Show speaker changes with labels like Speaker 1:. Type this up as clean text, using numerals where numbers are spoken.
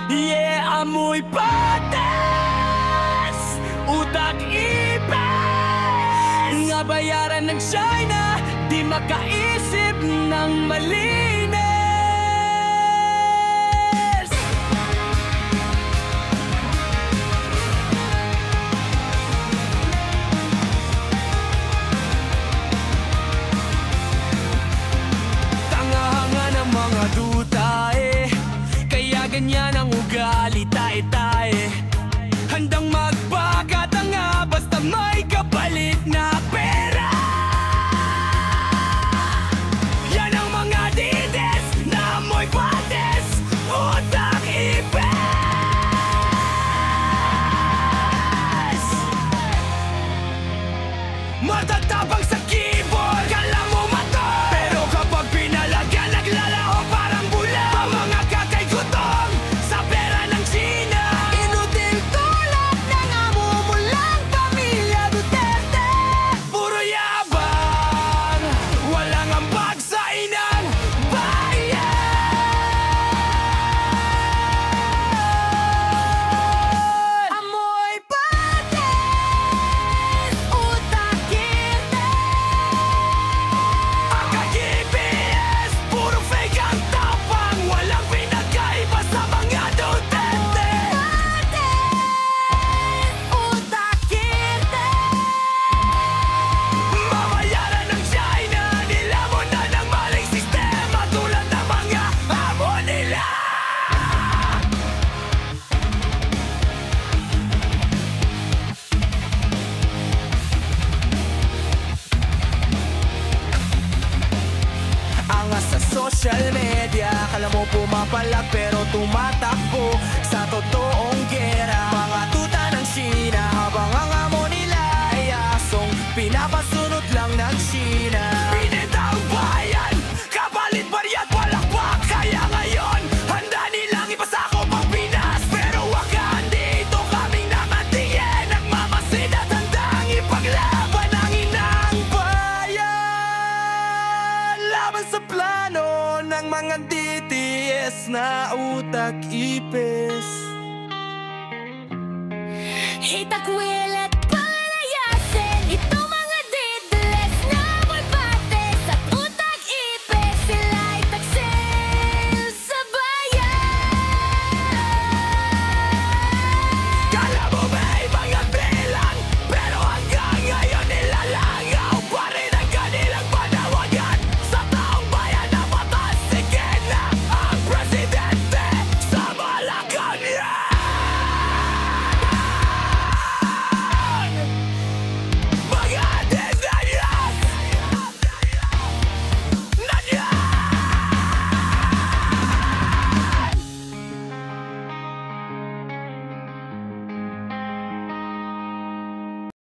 Speaker 1: Yeah, amoy pates, utak ipes. Nga bayaran ng China, di makaisip ng malinis. Tangahanga ng mga duda kaya ganyan ang ugali, tae-tae. Handang magpakatanga basta may kapalit na pera. Yan ang mga dides na amoy pates, utak ipes. Matatabang sa keyboard, kala mo mato, pero kapag pinalagyan naglalaho parang bula. Ang mga kakay gutom sa pera ng China, inutil tulad ng amumulang pamilya Duterte. Puro yabang, walang ambag sa inang bayan. Amoy pates, utak ang KPS, puro fake ang tapang, walang pinagkaiba sa mga Duterte. Utak mabayaran ng China, nilamon na ng maling sistema tulad ng mga amo nila. Angas sa social media, kala mo pumapalag pero tumatakbo sa totoong gera. Mga tuta ng China, habang ang amo nila ay asong pinapasunod lang ng China. Pinita ang bayan, kapalit bariyat walakpak. Kaya ngayon, handa nilang ipasako pang Pinas. Pero wag ka andito, kaming namatingin, nagmamasid at handang ipaglaban ang inang bayan. Laban sa plano ng mga DTS na utak ipes.
Speaker 2: Itakwila